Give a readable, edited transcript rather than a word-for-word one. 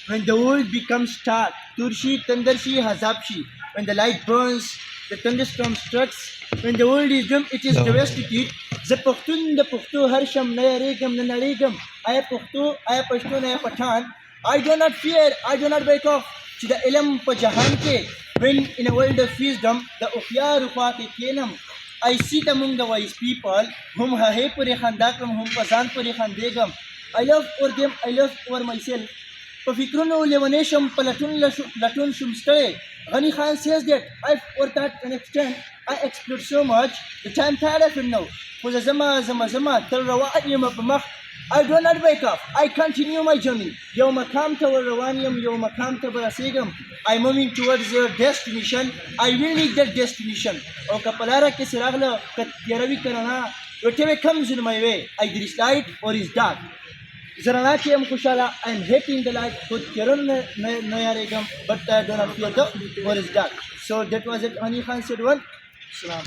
when the world becomes dark, turshi, tandarshi, hazabshi, when the light burns, the thunderstorm strikes, when the world is dim, it is devastated. The Pakhtun, the Pakhto, Harsham, Nayaregam, Nanarigam, Aya Pakhto, Aya Pashto, Aya Pathan. I do not fear, I do not break off. To the Ilam Pajahan ke, when in a world of wisdom, the Ukya Rufa ke Kenam, I sit among the wise people, whom Hahe Puri Khandakam, whom Pazan Puri Khandegam. I love over them, I love over myself. Pafikruno Levanesham Palatun Latun Shumstay. Gani Khan says that I've worked at an extent, I explored so much that I'm tired of it now. For the Zama, Tel Rawat Yamapamach, I do not wake up. I continue my journey. Yawmakam Tawarawanium, Yawmakam Tabarasegam. I'm moving towards your destination. I will reach that destination. O Kapalara Kesiragla, Yaravi Karana, whatever comes in my way, either is light or is dark. Zaranaki am Kushala, I am happy in the light, but Kiran Nayaregam, but I do not fear the or is dark. So that was it. Ani Khan said one. Salam.